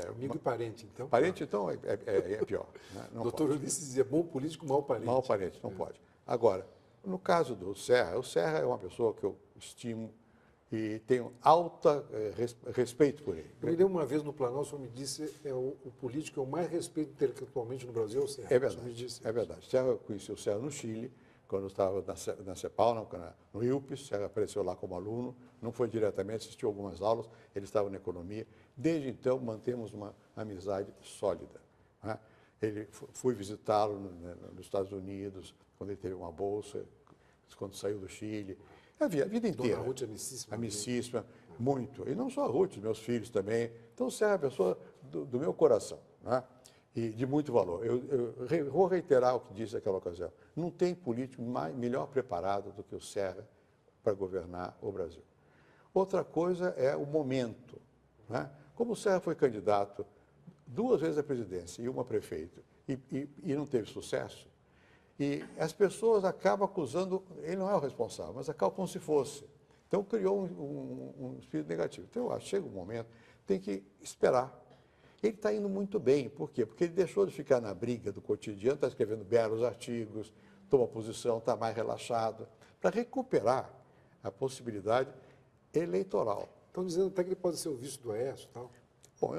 Amigo e parente, então? Parente, então, é pior. Né? Doutor Ulisses dizia, bom político, mau parente. Mau parente, não pode. Agora, no caso do Serra, o Serra é uma pessoa que eu estimo e tenho alto respeito por ele. Eu me lembro uma vez no Planalto, o senhor me disse, o político que eu mais respeito intelectualmente no Brasil é o Serra. É verdade, é verdade. Eu conheci o Serra no Chile, quando eu estava na CEPAL, no IUPES, o Serra apareceu lá como aluno, não foi diretamente, assistiu algumas aulas, ele estava na economia. Desde então, mantemos uma amizade sólida. Né? Fui visitá-lo nos Estados Unidos, quando ele teve uma bolsa, quando saiu do Chile. A vida inteira. Dona Ruth, amicíssima. Amicíssima, muito. E não só a Ruth, meus filhos também. Então, o Serra é a pessoa do meu coração, né? E de muito valor. Eu vou reiterar o que disse naquela ocasião. Não tem político melhor preparado do que o Serra para governar o Brasil. Outra coisa é o momento, né? Como o Serra foi candidato 2 vezes à presidência e uma a prefeito e não teve sucesso, e as pessoas acabam acusando, ele não é o responsável, mas acabam como se fosse. Então, criou um espírito negativo. Então, eu acho que chega um momento, tem que esperar. Ele está indo muito bem. Por quê? Porque ele deixou de ficar na briga do cotidiano, está escrevendo belos artigos, toma posição, está mais relaxado, para recuperar a possibilidade eleitoral. Estão dizendo até que ele pode ser o vice do Aécio e tal. Bom,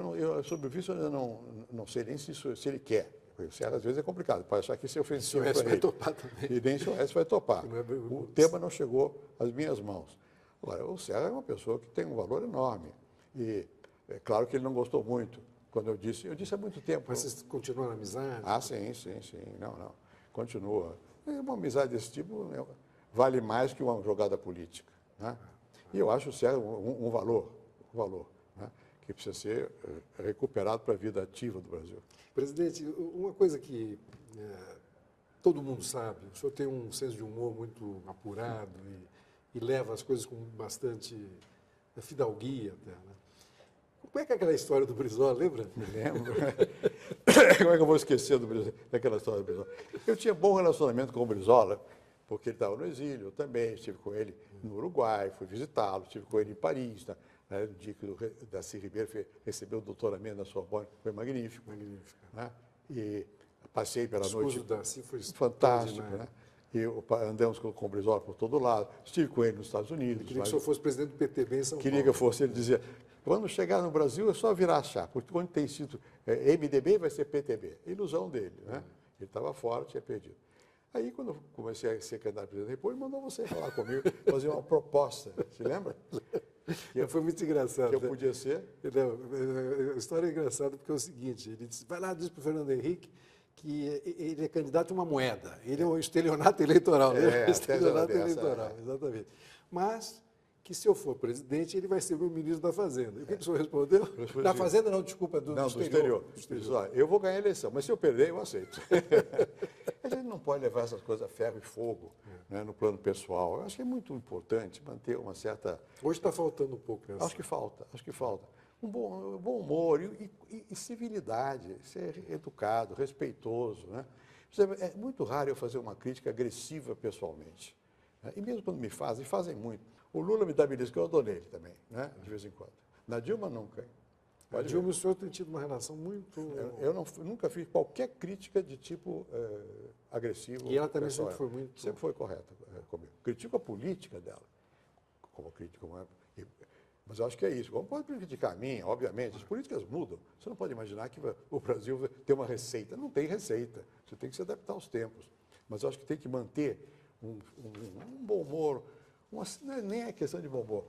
sobre o vice eu ainda não sei nem se ele quer. O Serra, às vezes, é complicado, pode achar que isso é ofensivo para ele. vai topar também. E nem se o Aécio vai topar. O tema não chegou às minhas mãos. Agora, o Serra é uma pessoa que tem um valor enorme. E é claro que ele não gostou muito quando eu disse há muito tempo. Mas vocês continuam na amizade? Ah, sim. Não. Continua. E uma amizade desse tipo vale mais que uma jogada política. Né? E eu acho o Serra um valor, né? Que precisa ser recuperado para a vida ativa do Brasil. Presidente, uma coisa que todo mundo sabe, o senhor tem um senso de humor muito apurado e leva as coisas com bastante fidalguia até, né? Como é que é aquela história do Brizola, lembra? Me lembro. Como é que eu vou esquecer daquela história do Brizola? Eu tinha bom relacionamento com o Brizola, porque ele estava no exílio, eu também estive com ele no Uruguai, fui visitá-lo, estive com ele em Paris, né, no dia que o Darcy Ribeiro recebeu o doutoramento na Sorbonne, foi magnífico. Né? E passei pela noite. O discurso do Darcy foi fantástico, né? E andamos com o Brizola por todo lado, estive com ele nos Estados Unidos. Ele queria que o senhor fosse presidente do PTB em São Paulo. Queria que eu fosse, ele dizia, quando chegar no Brasil é só virar a chave, porque quando tem sido MDB vai ser PTB. Ilusão dele, né? Ele estava fora, tinha perdido. Aí, quando eu comecei a ser candidato a presidente da República, ele mandou você falar comigo, fazer uma proposta, se lembra? Foi muito engraçado. Que eu podia ser? Não, a história é engraçada porque é o seguinte, ele disse, vai lá, diz para o Fernando Henrique que ele é candidato a uma moeda, ele é um estelionato eleitoral, estelionato eleitoral, exatamente. Mas que se eu for presidente, ele vai ser meu ministro da Fazenda. E o que o senhor respondeu? Da Fazenda não, desculpa, do exterior. Olha, eu vou ganhar a eleição, mas se eu perder, eu aceito. A gente não pode levar essas coisas a ferro e fogo, né, no plano pessoal. Eu acho que é muito importante manter uma certa... Hoje está faltando um pouco essa. Acho que falta. Um bom humor e civilidade, ser educado, respeitoso, né? É muito raro eu fazer uma crítica agressiva pessoalmente, né? E mesmo quando me fazem muito. O Lula me dá belisco, eu dou nele também, né? De vez em quando. Na Dilma, nunca. A Dilma e o senhor tem tido uma relação muito... Eu nunca fiz qualquer crítica de tipo agressivo. E ela também sempre foi muito... Sempre foi correta comigo. Critico a política dela, como crítica, mas eu acho que é isso. Como pode criticar a mim, obviamente, as políticas mudam. Você não pode imaginar que o Brasil tem uma receita. Não tem receita. Você tem que se adaptar aos tempos. Mas eu acho que tem que manter um bom humor. Nem é questão de bom humor.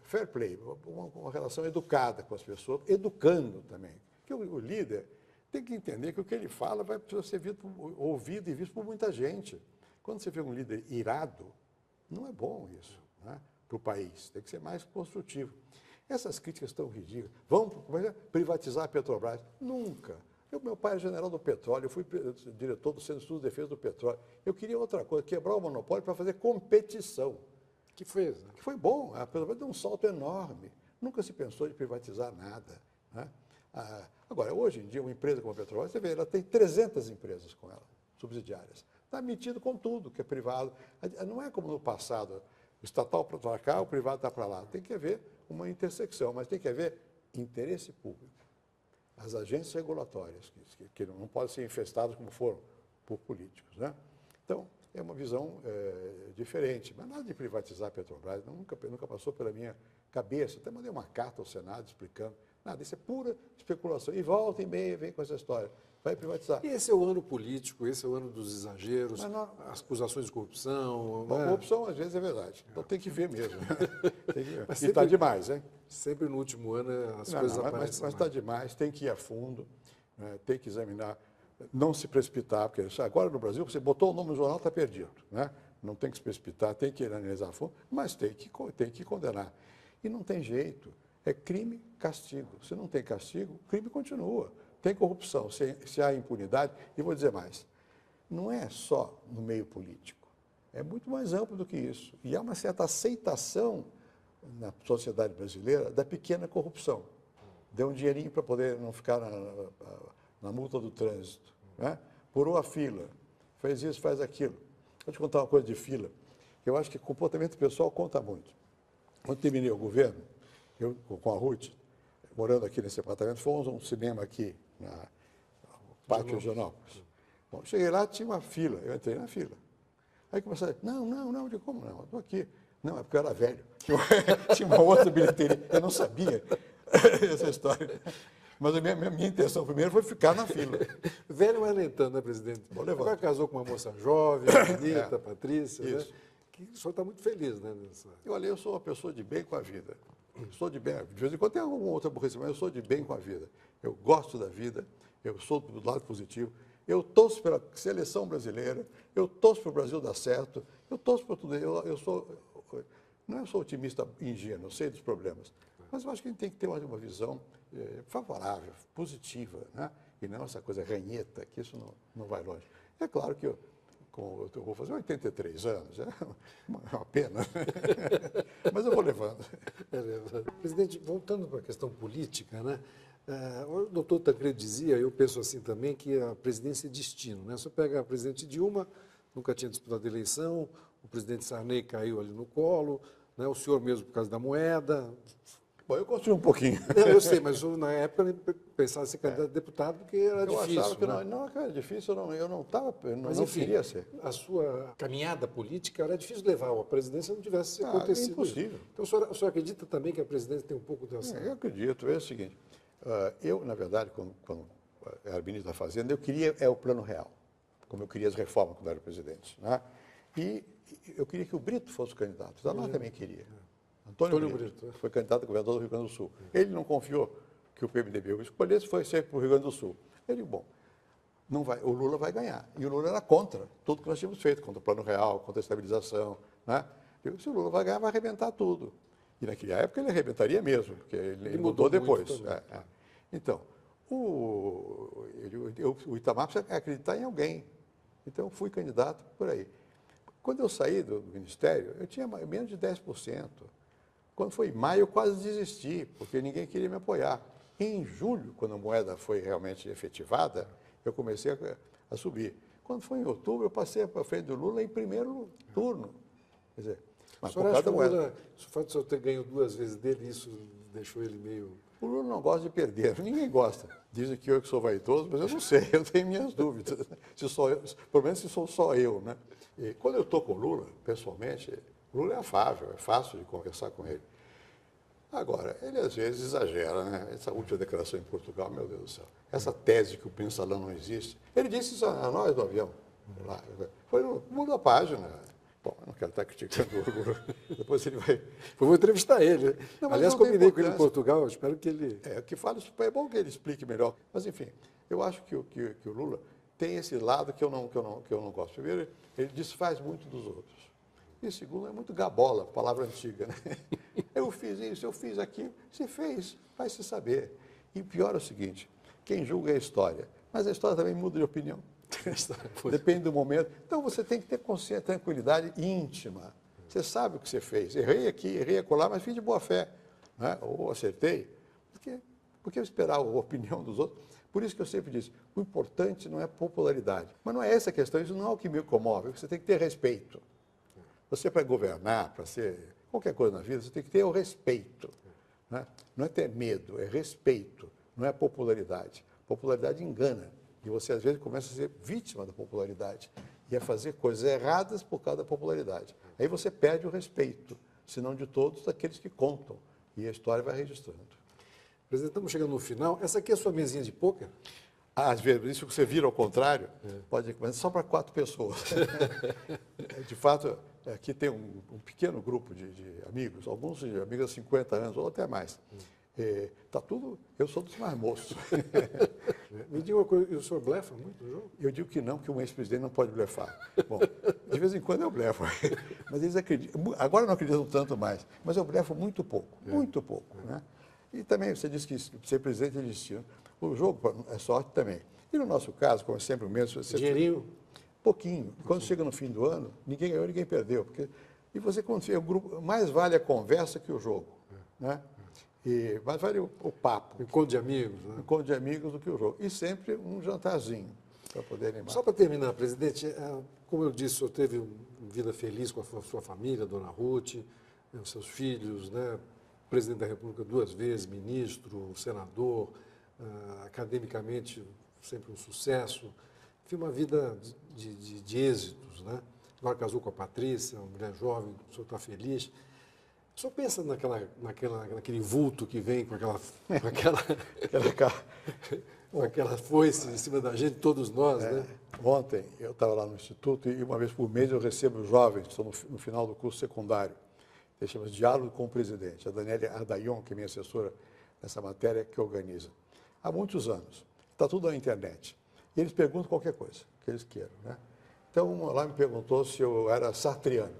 Fair play, uma relação educada com as pessoas, educando também. Porque o líder tem que entender que o que ele fala vai precisar ser ouvido e visto por muita gente. Quando você vê um líder irado, não é bom isso, né, para o país. Tem que ser mais construtivo. Essas críticas estão ridículas. Vamos privatizar a Petrobras? Nunca. Meu pai era general do petróleo, eu fui diretor do Centro de Estudos de Defesa do Petróleo. Eu queria outra coisa, quebrar o monopólio para fazer competição. Que fez, né? Que foi bom. A Petrobras deu um salto enorme. Nunca se pensou em privatizar nada, né? Agora, hoje em dia, uma empresa como a Petrobras, você vê, ela tem 300 empresas com ela, subsidiárias. Está metido com tudo que é privado. Não é como no passado, o estatal para cá, o privado está para lá. Tem que haver uma intersecção, mas tem que haver interesse público. As agências regulatórias, que não podem ser infestadas como foram por políticos, né? Então, é uma visão diferente. Mas nada de privatizar a Petrobras, nunca passou pela minha cabeça. Até mandei uma carta ao Senado explicando. Nada, isso é pura especulação. E volta e meia vem com essa história. Vai privatizar. E esse é o ano político, esse é o ano dos exageros, as acusações de corrupção. A corrupção, às vezes, é verdade. Então tem que ver mesmo. Tem que ver. E está demais, hein? Sempre no último ano as coisas aparecem. Mas está demais, tem que ir a fundo, né? Tem que examinar, não se precipitar, porque agora no Brasil, você botou o nome no jornal, está perdido, né? Não tem que se precipitar, tem que analisar a fundo, mas tem que condenar. E não tem jeito. É crime, castigo. Se não tem castigo, o crime continua. Tem corrupção, se há impunidade, e vou dizer mais, não é só no meio político, é muito mais amplo do que isso. E há uma certa aceitação na sociedade brasileira da pequena corrupção. Dê um dinheirinho para poder não ficar na multa do trânsito, né? Purou a fila, fez isso, faz aquilo. Vou te contar uma coisa de fila, que eu acho que comportamento pessoal conta muito. Quando terminei o governo, eu com a Ruth, morando aqui nesse apartamento, fomos a um cinema aqui, na Pátio Higienópolis. Bom, cheguei lá, tinha uma fila, eu entrei na fila. Aí começaram a dizer, não, eu digo, como não? Eu estou aqui. Não, é porque eu era velho. Tinha uma outra bilheteria, eu não sabia essa história. Mas a minha intenção primeiro foi ficar na fila. Velho vai lentando, né, presidente? Agora casou com uma moça jovem, bonita, Patrícia, né? Que o senhor está muito feliz, né? Olha, eu sou uma pessoa de bem com a vida. Sou de bem, de vez em quando tem alguma outra aborrecimento, mas eu sou de bem com a vida. Eu gosto da vida, eu sou do lado positivo, eu torço pela seleção brasileira, eu torço para o Brasil dar certo, eu torço para tudo. Não sou otimista ingênuo, eu sei dos problemas, mas eu acho que a gente tem que ter uma visão favorável, positiva, né? E não essa coisa ranheta, que isso não vai longe. É claro que eu vou fazer 83 anos, é uma pena, mas eu vou levando. Presidente, voltando para a questão política, né? O doutor Tancredo dizia, eu penso assim também, que a presidência é destino, né? Você pega a presidente Dilma, nunca tinha disputado a eleição, o presidente Sarney caiu ali no colo, né? O senhor mesmo por causa da moeda. Bom, eu construí um pouquinho. Não, eu sei, mas na época eu pensava em ser candidato a deputado porque era difícil. Eu achava que né? não era difícil, eu não enfim, queria ser. A sua caminhada política era difícil levar a presidência se não tivesse acontecido. É impossível. Então o senhor acredita também que a presidência tem um pouco dessa... Eu acredito, é o seguinte, eu, na verdade, quando era ministro da Fazenda, eu queria o plano real, como eu queria as reformas quando era presidente, né? E eu queria que o Brito fosse o candidato, o Itamar também queria. Antônio Brito foi candidato a governador do Rio Grande do Sul. Ele não confiou que o PMDB o escolhesse, foi sempre para o Rio Grande do Sul. Ele disse, bom, não vai, o Lula vai ganhar. E o Lula era contra tudo que nós tínhamos feito, contra o Plano Real, contra a estabilização, né? Eu digo, se o Lula vai ganhar, vai arrebentar tudo. E naquela época ele arrebentaria mesmo, porque ele mudou mudou depois. muito também. Então, o Itamar precisa acreditar em alguém. Então, eu fui candidato por aí. Quando eu saí do ministério, eu tinha menos de 10%. Quando foi em maio, eu quase desisti, porque ninguém queria me apoiar. Em julho, quando a moeda foi realmente efetivada, eu comecei a subir. Quando foi em outubro, eu passei para frente do Lula em primeiro turno. Quer dizer, mas por causa da moeda. O fato de o senhor ter ganho 2 vezes dele, isso deixou ele meio... O Lula não gosta de perder, ninguém gosta. Dizem que eu que sou vaidoso, mas eu não sei, eu tenho minhas dúvidas. Se sou eu, pelo menos se sou só eu, né? E quando eu estou com o Lula, pessoalmente, o Lula é afável, é fácil de conversar com ele. Agora, ele às vezes exagera, né? Essa última declaração em Portugal, meu Deus do céu. Essa tese que o mensalão não existe. Ele disse isso a nós no avião. Lá, foi no mundo da página. Bom, eu não quero estar criticando o Lula. Depois ele vai... Vou entrevistar ele. Não, aliás, não combinei com ele em Portugal, espero que ele... O que fala isso é bom que ele explique melhor. Mas, enfim, eu acho que o Lula tem esse lado que eu não gosto. Primeiro, ele desfaz muito dos outros. E segundo, é muito gabola, palavra antiga, né? Eu fiz isso, eu fiz aquilo. Se fez, vai se saber. E pior é o seguinte, quem julga é a história. Mas a história também muda de opinião. Depende do momento. Então, você tem que ter consciência, tranquilidade íntima. Você sabe o que você fez. Errei aqui, errei acolá, mas fiz de boa fé. Né? Ou acertei. Por que eu esperar a opinião dos outros? Por isso que eu sempre disse, o importante não é popularidade. Mas não é essa a questão, isso não é o que me comove. Você tem que ter respeito. Você, para governar, para ser qualquer coisa na vida, você tem que ter o respeito. Né? Não é ter medo, é respeito. Não é popularidade. Popularidade engana. E você, às vezes, começa a ser vítima da popularidade e a fazer coisas erradas por causa da popularidade. Aí você perde o respeito, se não de todos, daqueles que contam. E a história vai registrando. Presidente, estamos chegando no final. Essa aqui é a sua mesinha de pôquer? Às vezes, isso que você vira ao contrário, pode mas só para 4 pessoas. De fato, aqui tem um pequeno grupo de amigos, alguns de amigos há 50 anos, ou até mais. Tá tudo, eu sou dos mais moços. Me diga uma coisa, o senhor blefa muito no jogo? Eu digo que não, que um ex-presidente não pode blefar. Bom, de vez em quando eu blefo, mas eles acreditam. Agora não acreditam tanto mais, mas eu blefo muito pouco, muito pouco. Né? E também você disse que ser presidente é destino. O jogo é sorte também. E no nosso caso, como é sempre o mesmo... Dinheirinho? Pouquinho. Quando chega no fim do ano, ninguém ganhou, ninguém perdeu. E você, quando o grupo, mais vale a conversa que o jogo. Né? E mais vale o papo. Encontro de amigos, né? Encontro de amigos do que o jogo. E sempre um jantarzinho para poder animar. Só para terminar, presidente, como eu disse, o senhor teve uma vida feliz com a sua família, dona Ruth, os seus filhos, né? Presidente da República 2 vezes, ministro, senador, academicamente sempre um sucesso. Enfim, uma vida de êxitos, né? Agora casou com a Patrícia, uma mulher jovem, o senhor está feliz. O senhor pensa naquele vulto que vem com aquela foice em cima da gente, todos nós, né? Ontem eu estava lá no Instituto e uma vez por mês eu recebo jovens que estão no final do curso secundário. Eles chamam de Diálogo com o Presidente. A Daniela Ardayon, que é minha assessora nessa matéria, que organiza. Há muitos anos. Está tudo na internet. E eles perguntam qualquer coisa que eles queiram. Né? Então, um lá me perguntou se eu era sartriano.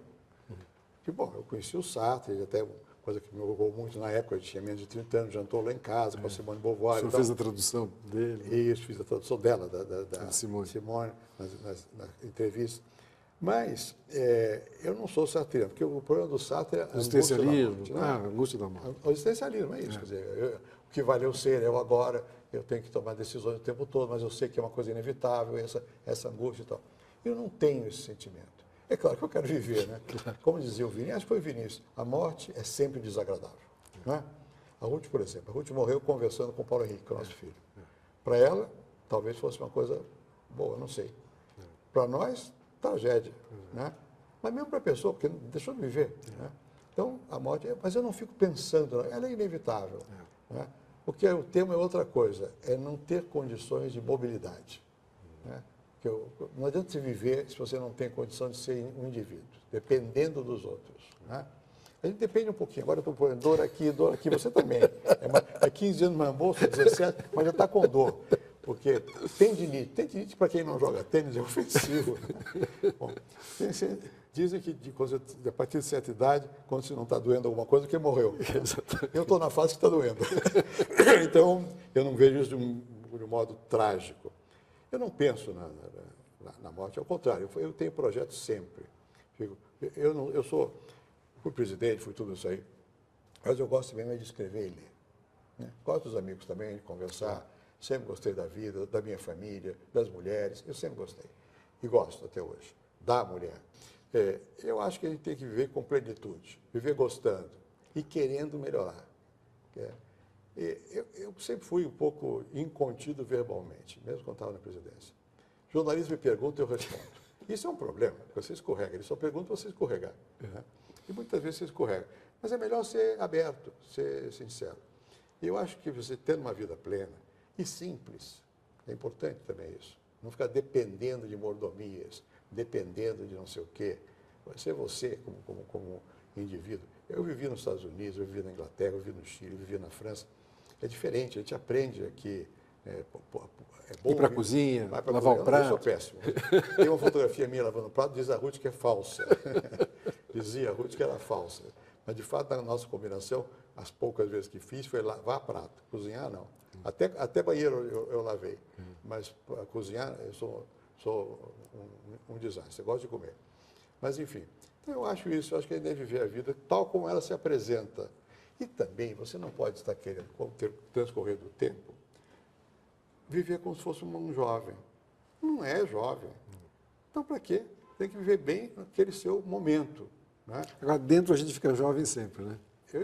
E, bom, eu conheci o Sartre, até coisa que me orgulhou muito na época, eu tinha menos de 30 anos, jantou lá em casa com a Simone de Beauvoir. O senhor fez a tradução dele? Isso, fiz a tradução dela, da Simone na entrevista. Mas eu não sou sartriano, porque o problema do Sartre é a existencialismo. A angústia da morte. O existencialismo é isso. Quer dizer, o que valeu ser, eu agora, eu tenho que tomar decisões o tempo todo, mas eu sei que é uma coisa inevitável, essa angústia e tal. Eu não tenho esse sentimento. É claro que eu quero viver, né? Como dizia o Vinícius, acho que foi o Vinícius, a morte é sempre desagradável. Não é? A Ruth, por exemplo, a Ruth morreu conversando com o Paulo Henrique, que é o nosso filho. Para ela, talvez fosse uma coisa boa, não sei. Para nós, tragédia. Né? Mas mesmo para a pessoa, porque deixou de viver. Né? Então, a morte, mas eu não fico pensando, ela é inevitável. Né? Porque o tema é outra coisa, é não ter condições de mobilidade. Né? Não adianta você viver se você não tem condição de ser um indivíduo, dependendo dos outros. Né? A gente depende um pouquinho. Agora eu estou pondo dor aqui, você também. É 15 anos mais moço, 17, mas já está com dor. Porque tendinite para quem não joga tênis é ofensivo. Bom, dizem que a partir de certa idade, quando se não está doendo alguma coisa, que morreu. Eu estou na fase que está doendo. Então, eu não vejo isso de um modo trágico. Eu não penso na morte, ao contrário, eu tenho projetos sempre. Fui presidente, fui tudo isso aí, mas eu gosto mesmo de escrever e ler. Né? Gosto dos amigos também, de conversar. Sempre gostei da vida, da minha família, das mulheres, eu sempre gostei. E gosto até hoje, da mulher. Eu acho que a gente tem que viver com plenitude, viver gostando e querendo melhorar. Eu sempre fui um pouco incontido verbalmente, mesmo quando estava na presidência. Jornalistas me perguntam, eu respondo. Isso é um problema, porque você escorrega. Eles só perguntam para você escorregar. Né? E muitas vezes você escorrega. Mas é melhor ser aberto, ser sincero. E eu acho que você tendo uma vida plena e simples, é importante também isso. Não ficar dependendo de mordomias, dependendo de não sei o quê. Vai ser você como indivíduo. Eu vivi nos Estados Unidos, eu vivi na Inglaterra, eu vivi no Chile, eu vivi na França. É diferente, a gente aprende aqui. É bom ir para a cozinha, lavar o prato. Eu sou péssimo. Tem uma fotografia minha lavando o prato, diz a Ruth que é falsa. Dizia a Ruth que era falsa. Mas, de fato, na nossa combinação, as poucas vezes que fiz foi lavar prato. Cozinhar, não. Até banheiro eu lavei. Mas cozinhar, eu sou um desastre. Eu gosto de comer. Mas, enfim. Então, eu acho isso. Eu acho que a gente deve viver a vida tal como ela se apresenta. E também, você não pode estar querendo, com o transcorrer do tempo, viver como se fosse um jovem. Não é jovem. Então, para quê? Tem que viver bem naquele seu momento. Né? Agora, dentro a gente fica jovem sempre, né?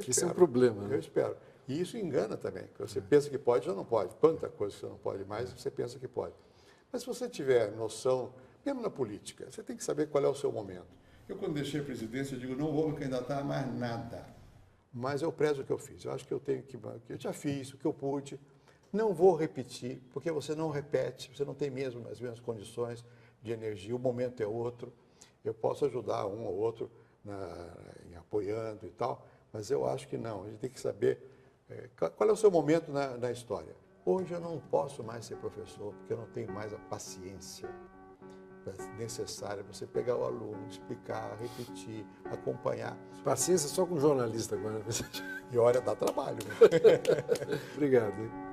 Isso é um problema. Né? Eu espero. E isso engana também. Você pensa que pode, já não pode. Quanta coisa que você não pode mais, você pensa que pode. Mas se você tiver noção, mesmo na política, você tem que saber qual é o seu momento. Eu, quando deixei a presidência, eu digo, não vou me candidatar a mais nada. Mas eu prezo o que eu fiz. Eu acho que eu tenho que... Eu já fiz o que eu pude. Não vou repetir, porque você não repete, você não tem mesmo as mesmas condições de energia, o momento é outro. Eu posso ajudar um ou outro em apoiando e tal, mas eu acho que não. A gente tem que saber qual é o seu momento na história. Hoje eu não posso mais ser professor, porque eu não tenho mais a paciência necessária para você pegar o aluno, explicar, repetir, acompanhar. Paciência só com jornalista agora. E olha, dá trabalho. Obrigado. Hein?